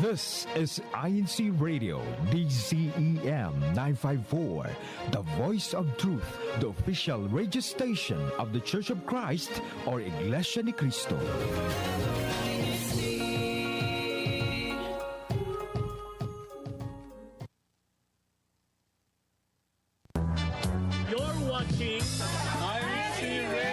This is INCRadio, DZEM 954, the voice of truth, the official radio station of the Church of Christ or Iglesianicristo. You're watching INCRadio.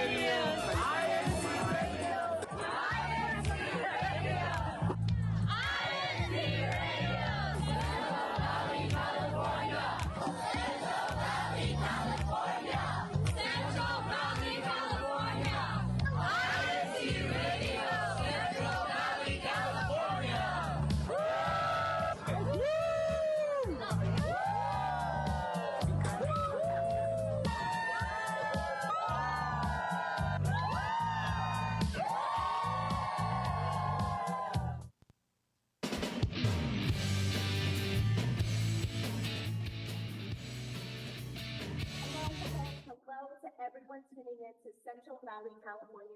Everyone tuning in to Central Valley, California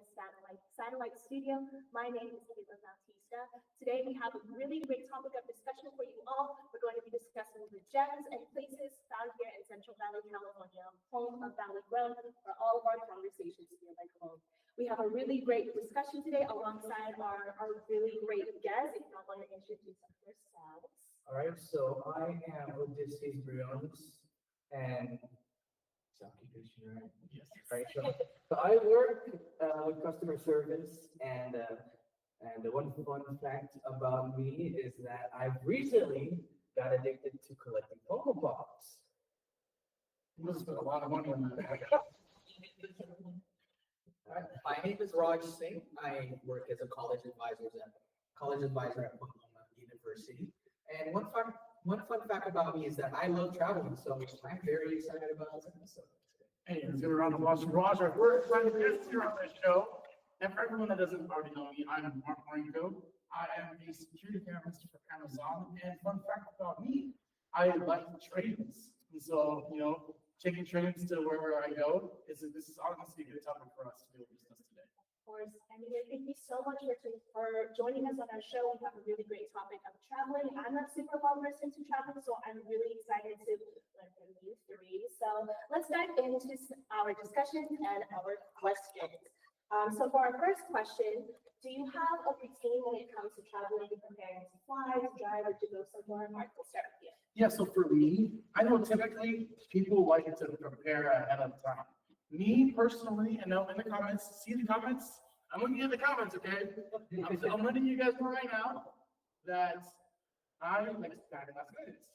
Satellite Studio. My name is Caitlin Bautista. Today we have a really great topic of discussion for you all. We're going to be discussing the gems and places found here in Central Valley, California, home of Valley Road, where all of our conversations feel like home. We have a really great discussion today alongside our really great guests. If you want to introduce yourselves. All right, so I am Odysseus Briones, and occupation, right? Yes. Right. So I work with customer service, and the one fun fact about me is that I've recently got addicted to collecting Funko Pops. You must spend a lot of money on that. My name is Raj Singh. I work as a college advisor at Pomona University. And one fun fact about me is that I love traveling, so I'm very excited about this episode today. Hey, let's give a round of applause for Raj, our first friend here on the show. And for everyone that doesn't already know me, I'm Mark Marinko. I am a security analyst for Amazon. And fun fact about me, I like trains. And so, taking trains to wherever I go, this is honestly a good topic for us to be able to discuss today. Of course, thank you so much for joining us on our show. We have a really great topic of traveling. I'm not super well versed into traveling, so I'm really excited to learn from you three. So let's dive into our discussion and our questions. So for our first question, do you have a routine when it comes to traveling, preparing to fly, to drive, or to go somewhere? Mark, we'll start with you. Yeah, so for me, I know typically people like to prepare ahead of time. Me personally, and in the comments, see the comments? I'm looking at the comments, okay? I'm letting you guys know right now that I like to pack last minutes.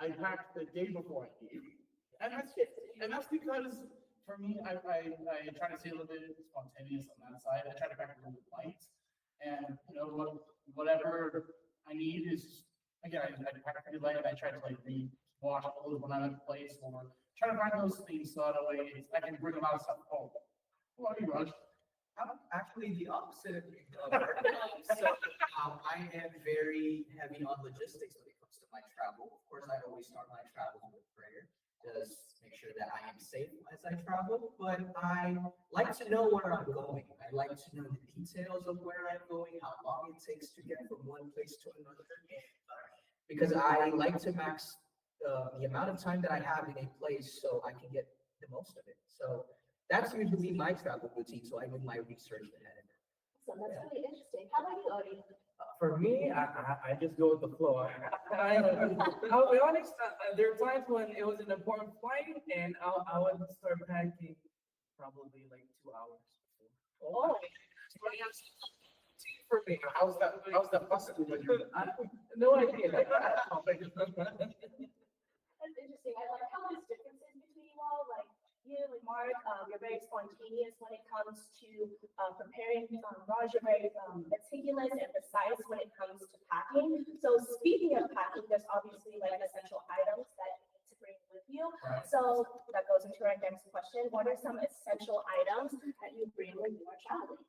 I pack the day before I leave. And that's because for me, I try to stay a little bit spontaneous on that side. I try to pack a little bit light. And whatever I need is, again, I pack pretty light, and I try to watch clothes when I'm at a place, or try to find those things so that way I can bring a lot of stuff home. What are you, Raj? I'm actually the opposite of you. So I am very heavy on logistics when it comes to my travel. Of course, I always start my travels with prayer. Just make sure that I am safe as I travel, but I like to know where I'm going. I like to know the details of where I'm going, how long it takes to get from one place to another, because I like to max the amount of time that I have in a place so I can get the most of it. So that's usually my travel routine, so I do my research ahead. So that's really interesting. How about you, Odie? For me, I just go with the flow. I'll be honest, there are times when it was an important flight, and I would start packing probably like 2 hours before. Oh, For me, how's that possible? No idea. that's interesting. I like how there's differences between you all. Like you and Mark, you're very spontaneous when it comes to preparing. Raj, you're very meticulous and precise when it comes to packing. So speaking of packing, there's obviously essential items that you need to bring with you. Right. So that goes into our next question. What are some essential items that you bring when you are traveling?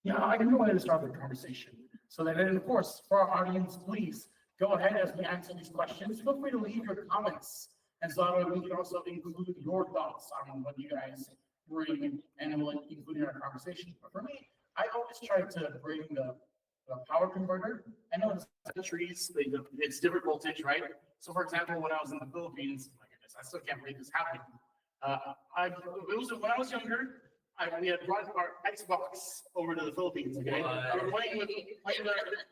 Yeah, I can go ahead and start the conversation. So then, of course, for our audience, please go ahead as we answer these questions. Feel free to leave your comments. And so that way we can also include your thoughts on what you guys bring, and we'll include in our conversation. But for me, I always try to bring the a power converter. I know the trees, it's different voltage, right? So for example, when I was in the Philippines, my goodness, I still can't believe this happened. When I was younger, we had brought our Xbox over to the Philippines, okay? We were playing with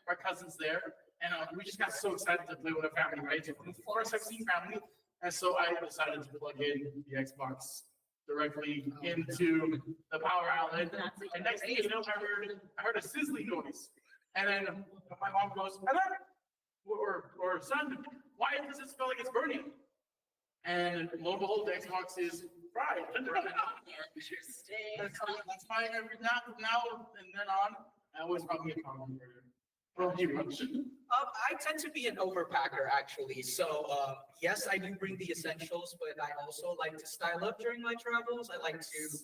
our cousins there, and we just got so excited to play with our family, right? So first I've seen family, and so I decided to plug in the Xbox directly into the power outlet. And next thing you know, I heard a sizzling noise. And then my mom goes, "Hello?" Or son, why does it smell like it's burning? And lo and behold, the Xbox is fried. That's fine. Now and then on, I always brought me a power converter. I tend to be an overpacker actually. So yes, I do bring the essentials, but I also like to style up during my travels. I like to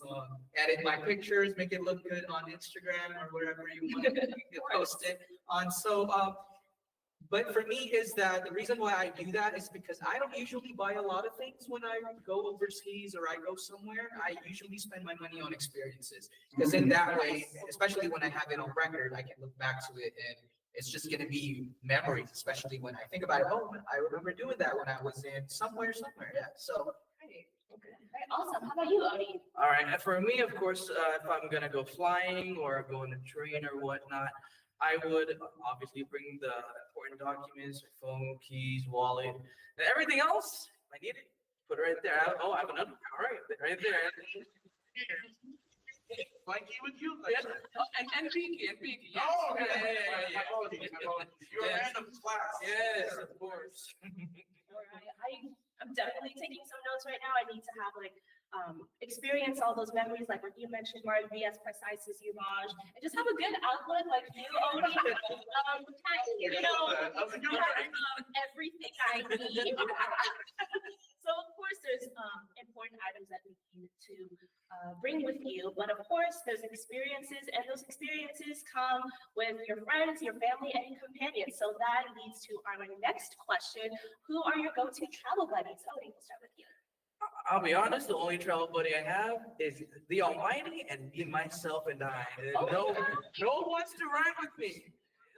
edit my pictures, make it look good on Instagram or wherever you want to post it on. So but for me is that the reason why I do that is because I don't usually buy a lot of things when I go overseas or I go somewhere. I usually spend my money on experiences because in that way, especially when I have it on record, I can look back to it and it's just going to be memories, especially when I think about it. Oh, I remember doing that when I was in somewhere. Yeah. So. Okay. Right, awesome. How about you, Odie? All right, and for me, of course, if I'm gonna go flying or go on a train or whatnot, I would obviously bring the important documents, phone, keys, wallet, and everything else. If I need it, put it right there. I have another. All right, right there. Blanky with you? Yes. And Pinky. Yes. Oh, okay. Yeah. My apologies. You're a man of class. Yes, of course. All right. I'm definitely taking some notes right now. I need to have experience all those memories, like what you mentioned, Mark, be as precise as you, Raj, and just have a good outlook like you, Odie. Everything I need. So of course, there's important items that we need to bring with you, but of course, there's experiences, and those experiences come with your friends, your family, and your companions. So that leads to our next question: who are your go-to travel buddies? Odie, we'll start with you. I'll be honest, the only travel buddy I have is the Almighty and me, myself, and I. No one wants to ride with me.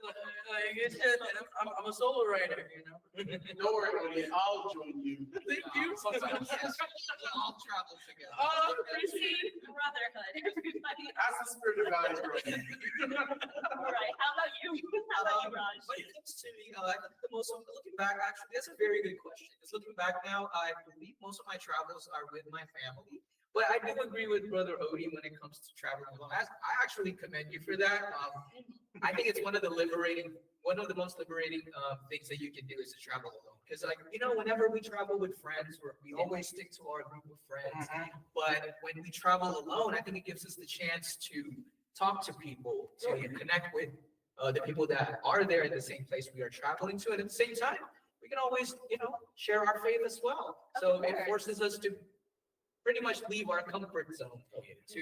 Like it's just, I'm a solo rider, you know. Don't worry, Odie, I'll join you. Thank you. Sometimes yes, we'll all travel together. Oh, Chrissy, brotherhood, everybody. Ask the spirit of God is right. All right, how about you? How about you, Raj? When it comes to me, I think the most, looking back, actually, that's a very good question. Because looking back now, I believe most of my travels are with my family. But I do agree with Brother Odie when it comes to traveling alone. I actually commend you for that. I think it's one of the most liberating things that you can do is to travel alone. Because whenever we travel with friends, we always stick to our group of friends. But when we travel alone, I think it gives us the chance to talk to people, to connect with the people that are there in the same place we are traveling to. And at the same time, we can always, share our faith as well. So it forces us to pretty much leave our comfort zone to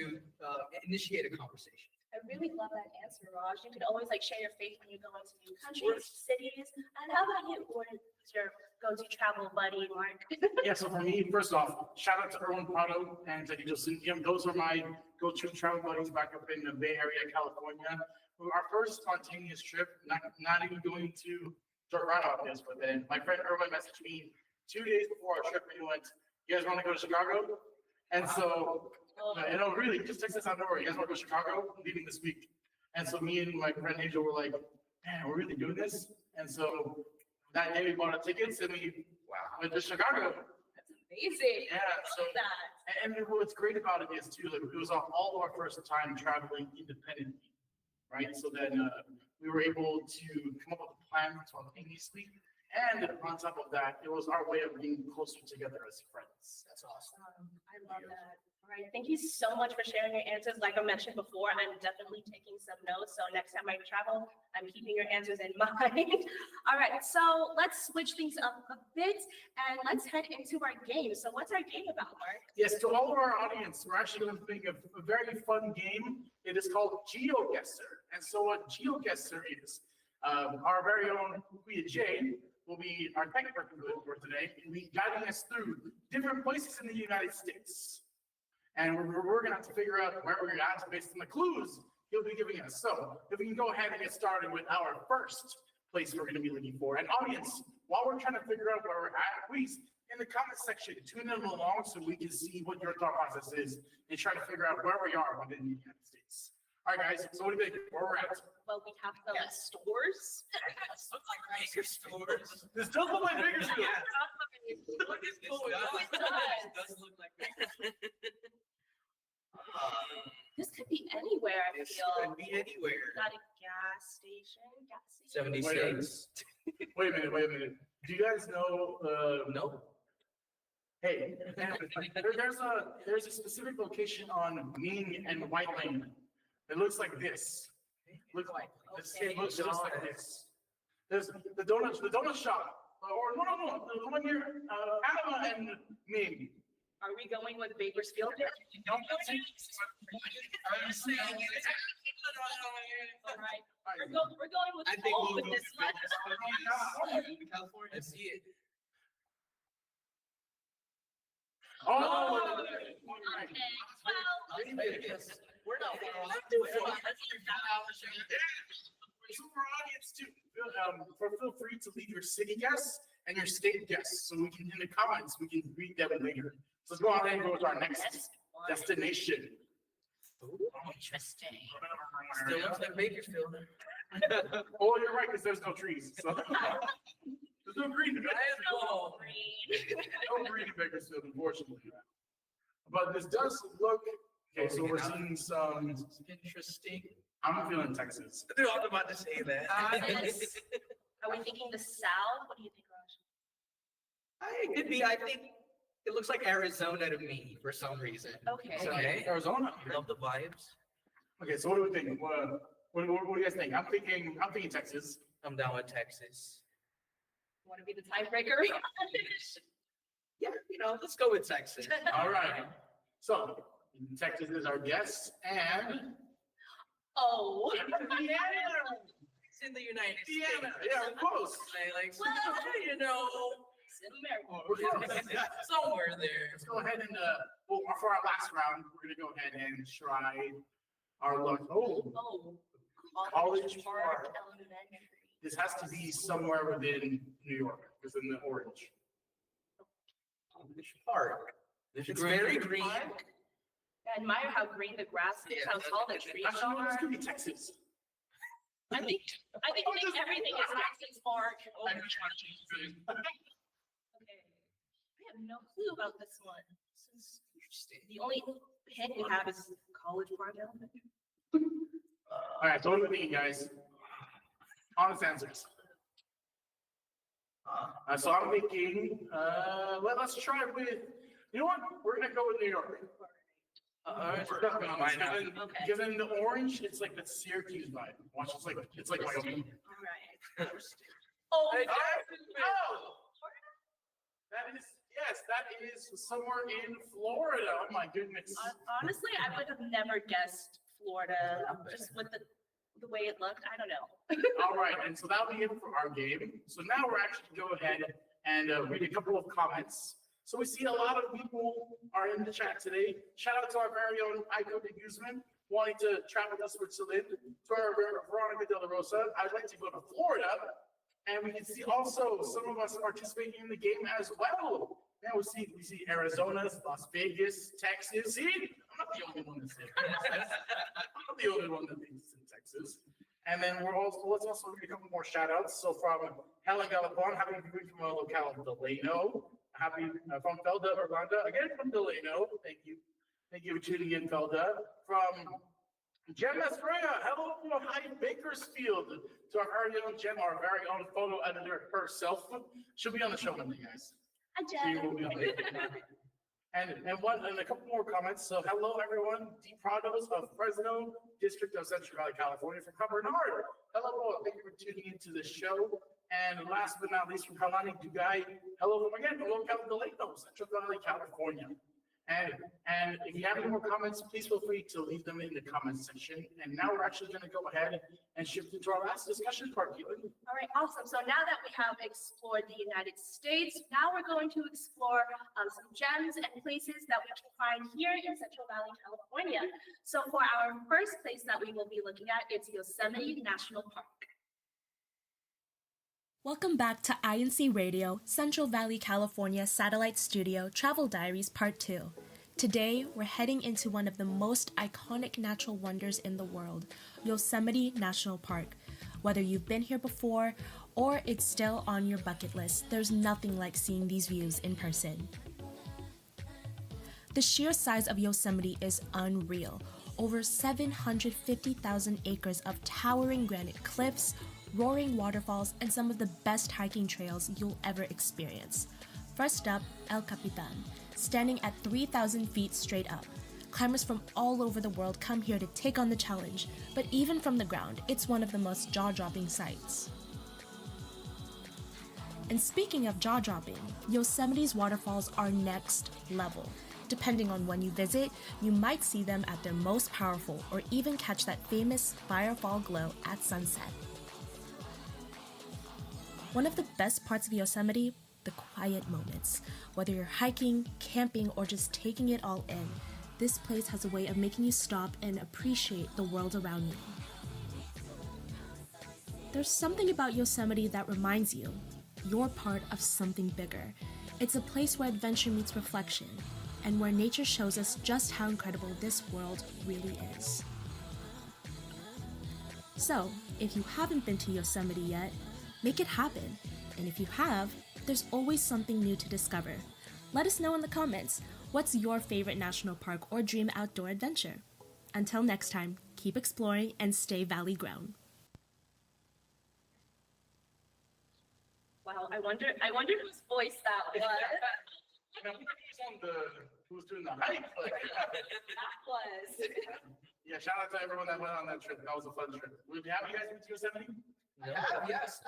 initiate a conversation. I really love that answer, Raj. You could always share your faith when you go into new countries, cities. And how about you? What is your go-to travel buddy, Mark? Yeah, so for me, first off, shout out to Erwin Prado and to Angel Cynthia. Those are my go-to travel buddies back up in the Bay Area, California. Our first spontaneous trip, not even going to dirt run off this, but then my friend Erwin messaged me 2 days before our trip and he went, "You guys want to go to Chicago?" And so, really, just text us out nowhere. You guys want to go to Chicago? I'm leaving this week. And so me and my friend Angel were like, man, we're really doing this? And so that day we bought our tickets and we went to Chicago. That's amazing. Yeah. So, and what's great about it is too, it was all of our first time traveling independently, right? So then we were able to come up with a plan spontaneously. And on top of that, it was our way of being closer together as friends. That's awesome. I love that. All right. Thank you so much for sharing your answers. Like I mentioned before, I'm definitely taking some notes. So next time I travel, I'm keeping your answers in mind. All right. So let's switch things up a bit and let's head into our game. So what's our game about, Mark? Yes, to all of our audience, we're actually going to think of a very fun game. It is called GeoGuessr. And so what GeoGuessr is, our very own Kuya Jay will be our tech person for today, and be guiding us through different places in the United States. And we're going to have to figure out where we're at based on the clues he'll be giving us. So if we can go ahead and get started with our first place we're going to be looking for. And audience, while we're trying to figure out where we're at, please, in the comment section, tune them along so we can see what your thought process is and try to figure out where we are within the United States. All right, guys, so what do you think? Where we're at? Well, we have the stores. Looks like bigger stores. This does look like Bakersfield. What is going on? It does. It does look like This could be anywhere, I This feel. could be anywhere. Got a gas station. 76. Wait a minute. Do you guys know, No. hey, there's a specific location on Ming and White Lane. It looks like this. It looks just like this. There's the donut shop. Or no, the one near Panama and Ming. Are we going with Bakersfield? Don't All right. We're going with I think home we'll with go this to one. California. I see it. Oh, Okay, well, We're not far off. So for our audience too, feel free to leave your city guess and your state guess, so we can, in the comments, we can read them later. So let's go ahead and go to our next destination. Interesting. Still looks like Bakersfield. Oh, you're right, because there's no trees. So. There's no green in Bakersfield. No green in Bakersfield, unfortunately. But this does look, okay, so we're seeing some, Interesting. I'm feeling Texas. Dude, I was about to say that. Are we thinking the South? What do you think, Raj? It could be, I think, it looks like Arizona to me for some reason. Okay. Okay. Arizona. Love the vibes. Okay, so what do we think? What do you guys think? I'm thinking Texas. I'm down with Texas. Want to be the tiebreaker? Yeah, let's go with Texas. All right. So Texas is our guess, and Oh. Indiana. It's in the United Indiana. States. Yeah, close. It's in America. Somewhere there. Let's go ahead and for our last round, we're gonna go ahead and try our luck. Oh, Oh. College Park Park. Elementary. this has to be somewhere within New York, because in the orange. Which park? It's green. very green. I admire how green the grass is, how tall the trees Actually, no, this are. could be Texas. I think everything is Texas Park. Okay. I have no clue about this one. This is interesting. The only hint we have is College Park Elementary. All right, so what do we think, guys? Honest answers. So I'm thinking, let's try with, you know what? We're gonna go with New York. Okay. Given the orange, it's like the Syracuse vibe. Watch, it's like Wyoming. All right. Oh, Hey, that is somewhere in Florida. Oh my goodness. honestly, I would have never guessed Florida just with the way it looked. I don't know. All right, and so that'll be it for our game. So now we're actually go ahead and read a couple of comments. So we see a lot of people are in the chat today. Shout out to our very own INCRadio Guzman, wanting to travel with us for Switzerland. To our Veronica De La Rosa, I'd like to go to Florida. And we can see also some of us participating in the game as well. Now we see Arizona, Las Vegas, Texas. See, I'm not the only one that's in Texas. I'm not the only one that thinks it's in Texas. And then let's also read a couple more shout outs. So from Helen Galapon, happy to be from a locale of Delano. Happy from Felda, Orlando. Again from Delano. Thank you. Thank you for tuning in, Felda. From Jem Estrella, hello from High Bakersfield. To our very own Jem, our very own photo editor herself. She'll be on the show Monday, guys. Hi, She Jen. will be on the and a couple more comments. So hello everyone, D Prados of Fresno, District of Central Valley, California, from Bernard. Hello, thank you for tuning into the show. And last but not least, from Kalani Dugai, hello from again, hello Delano, Central Valley, California. And if you have any more comments, please feel free to leave them in the comments section. And now we're actually going to go ahead and shift into our last discussion part, Caitlin. All right, awesome. So now that we have explored the United States, now we're going to explore some gems and places that we can find here in Central Valley, California. So for our first place that we will be looking at, it's Yosemite National Park. Welcome back to INCRadio, Central Valley, California Satellite Studio Travel Diaries Part 2. Today, we're heading into one of the most iconic natural wonders in the world, Yosemite National Park. Whether you've been here before or it's still on your bucket list, there's nothing like seeing these views in person. The sheer size of Yosemite is unreal. Over 750,000 acres of towering granite cliffs, roaring waterfalls, and some of the best hiking trails you'll ever experience. First up, El Capitan, standing at 3,000 feet straight up. Climbers from all over the world come here to take on the challenge, but even from the ground, it's one of the most jaw-dropping sights. And speaking of jaw-dropping, Yosemite's waterfalls are next level. Depending on when you visit, you might see them at their most powerful or even catch that famous firefall glow at sunset. One of the best parts of Yosemite, the quiet moments. Whether you're hiking, camping, or just taking it all in, this place has a way of making you stop and appreciate the world around you. There's something about Yosemite that reminds you, you're part of something bigger. It's a place where adventure meets reflection, and where nature shows us just how incredible this world really is. So, if you haven't been to Yosemite yet, make it happen. And if you have, there's always something new to discover. Let us know in the comments, what's your favorite national park or dream outdoor adventure? Until next time, keep exploring and stay valley grown. Wow, I wonder whose voice that was. Who's doing the hike? That was. Yeah, shout out to everyone that went on that trip. That was a fun trip. Have you guys been to Yosemite? Yes,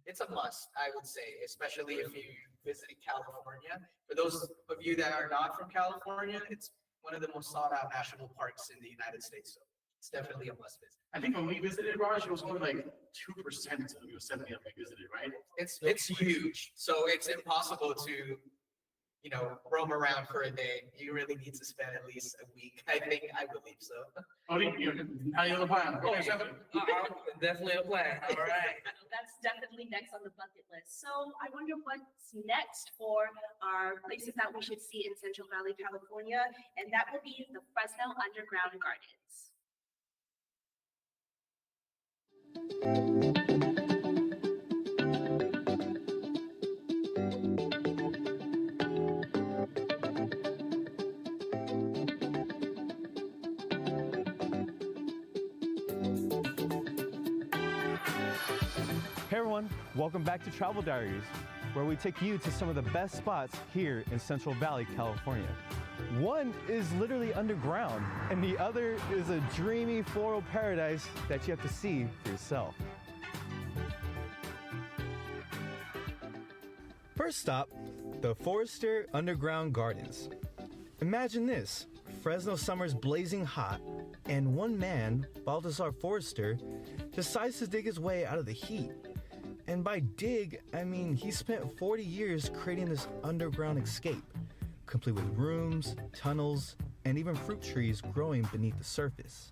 it's a must, I would say, especially if you visited California. For those of you that are not from California, it's one of the most sought out national parks in the United States. So it's definitely a must visit. I think when we visited, Raj, it was only like 2% of Yosemite that we visited, right? It's huge, so it's impossible to, roam around for a day. You really need to spend at least a week. I believe so. Oh, how you the plan? Oh, definitely a plan. All right. That's definitely next on the bucket list. So I wonder what's next for our places that we should see in Central Valley, California, and that will be the Fresno Underground Gardens. Hey everyone, welcome back to Travel Diaries, where we take you to some of the best spots here in Central Valley, California. One is literally underground, and the other is a dreamy floral paradise that you have to see for yourself. First stop, the Forester Underground Gardens. Imagine this, Fresno summer's blazing hot, and one man, Balthazar Forester, decides to dig his way out of the heat. And by dig, I mean he spent 40 years creating this underground escape, complete with rooms, tunnels, and even fruit trees growing beneath the surface.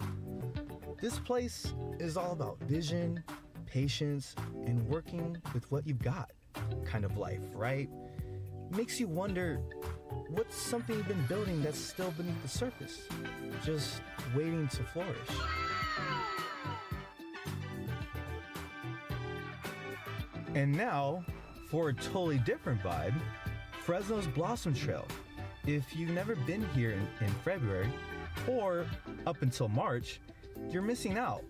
This place is all about vision, patience, and working with what you've got kind of life, right? Makes you wonder, what's something you've been building that's still beneath the surface, just waiting to flourish? And now, for a totally different vibe, Fresno's Blossom Trail. If you've never been here in February, or up until March, you're missing out.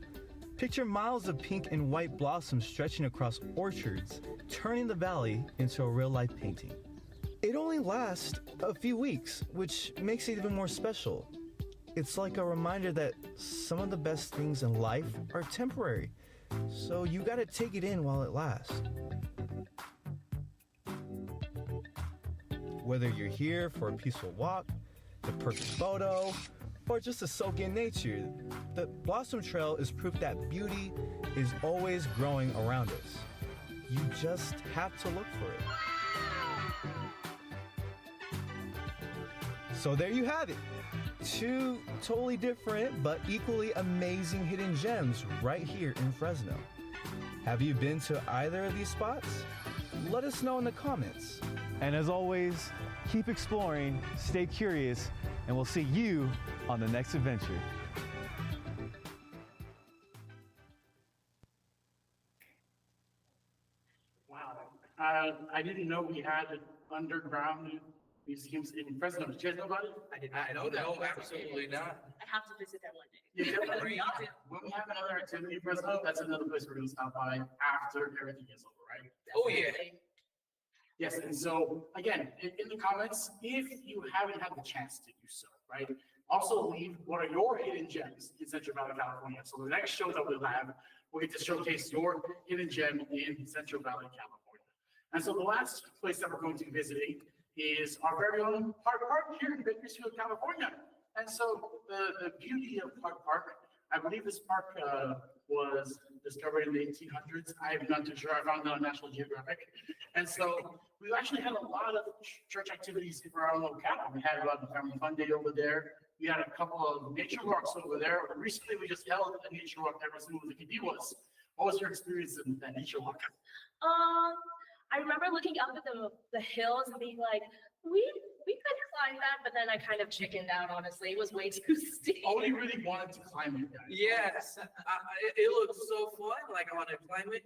Picture miles of pink and white blossoms stretching across orchards, turning the valley into a real-life painting. It only lasts a few weeks, which makes it even more special. It's like a reminder that some of the best things in life are temporary, so you gotta take it in while it lasts. Whether you're here for a peaceful walk, the perfect photo, or just to soak in nature, the Blossom Trail is proof that beauty is always growing around us. You just have to look for it. So there you have it. 2 totally different but equally amazing hidden gems right here in Fresno. Have you been to either of these spots? Let us know in the comments. And as always, keep exploring, stay curious, and we'll see you on the next adventure. Wow. I didn't know we had underground museums in Fresno. Did you guys know about it? I did not know that. No, absolutely not. I have to visit that one day. Yeah, definitely. When we have another activity in Fresno, that's another place we're going to stop by after everything is over, right? Oh, yeah. Yes, and so again, in the comments, if you haven't had the chance to do so, right? Also leave what are your hidden gems in Central Valley, California. So the next show that we'll have, we'll get to showcase your hidden gem in Central Valley, California. And so the last place that we're going to be visiting is our very own Park here in Bakersfield, California. And so the beauty of Park, I believe this park was discovered in the 1800s. I'm not too sure. I found it on National Geographic. And so we've actually had a lot of church activities for our own locale. We had a family fun day over there. We had a couple of nature walks over there. Recently, we just held a nature walk that was in the Cadiwas. What was your experience in that nature walk? I remember looking up at the hills and being like, we could climb that, but then I kind of chickened out, honestly. It was way too steep. Oh, you really wanted to climb it, guys. Yes, it looked so fun. Like I wanted to climb it,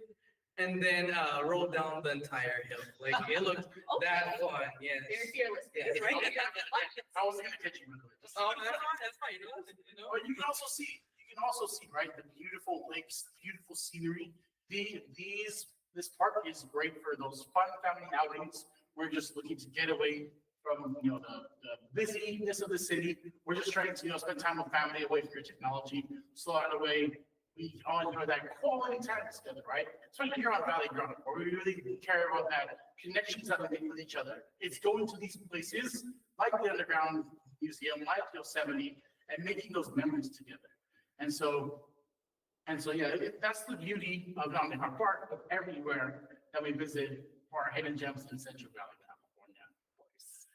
and then roll down the entire hill. Like it looked that fun. Yes. Very fearless. Yes. Right? I wasn't gonna catch you real quick. Oh, that's fine. You know? But you can also see, right, the beautiful lakes, beautiful scenery. This park is great for those fun family outings. We're just looking to get away from the busyness of the city. We're just trying to spend time with family, away from your technology, slow out away. We all enjoy that quality time together, right? Especially here on Valley Ground, where we really care about that connections that we make with each other. It's going to these places like the Underground Museum, like Yosemite, and making those memories together. And so yeah, that's the beauty of not only our park, but everywhere that we visit for our hidden gems in Central Valley, California.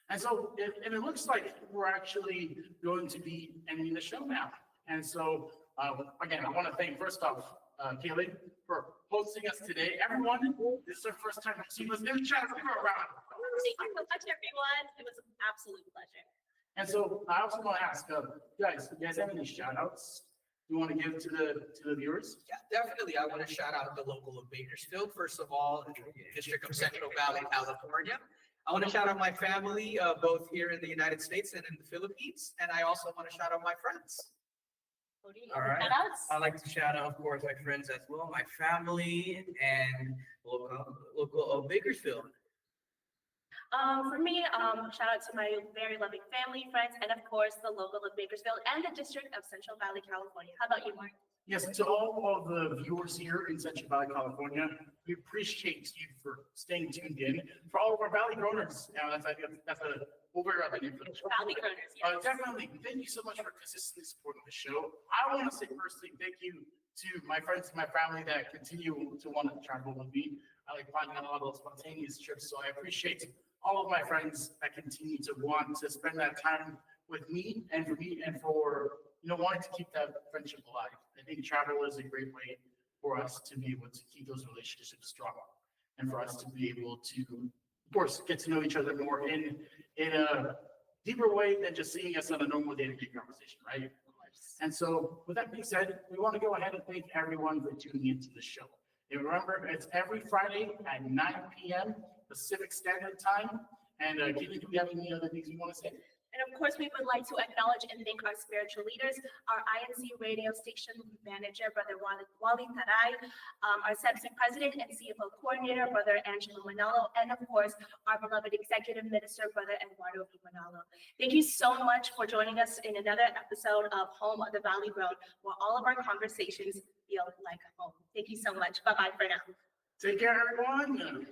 And so it looks like we're actually going to be ending the show now. And so again, I want to thank first off Kaylee for hosting us today. Everyone, this is our first time seeing us in the chat. Give her a round. Thank you so much, everyone. It was an absolute pleasure. And so I also want to ask, guys, you guys have any shout outs you want to give to the viewers? Yeah, definitely. I want to shout out the local of Bakersfield. First of all, the District of Central Valley, California. I want to shout out my family, both here in the United States and in the Philippines. And I also want to shout out my friends. All right. I'd like to shout out, of course, my friends as well, my family, and local of Bakersfield. For me, shout out to my very loving family, friends, and of course, the local of Bakersfield and the District of Central Valley, California. How about you, Mark? Yes, to all of the viewers here in Central Valley, California, we appreciate you for staying tuned in. For all of our Valley Growners, we'll figure out the name for the show. Valley Growners, yes. Definitely, thank you so much for consistently supporting the show. I want to say firstly, thank you to my friends and my family that continue to want to travel with me. I like planning a lot of those spontaneous trips, so I appreciate all of my friends that continue to want to spend that time with me and for wanting to keep that friendship alive. I think travel is a great way for us to be able to keep those relationships strong and for us to be able to, of course, get to know each other more in a deeper way than just seeing us on a normal day-to-day conversation, right? And so with that being said, we want to go ahead and thank everyone for tuning into the show. And remember, it's every Friday at 9 p.m. Pacific Standard Time. And Keely, do we have any other things you want to say? And of course, we would like to acknowledge and thank our spiritual leaders, our INCRadio station manager, Brother Wally Taray, our SEPSI president and CFO coordinator, Brother Angelo Manalo, and of course, our beloved executive minister, Brother Eduardo Manalo. Thank you so much for joining us in another episode of Home of the Valley Road, where all of our conversations feel like home. Thank you so much. Bye-bye for now. Take care, everyone.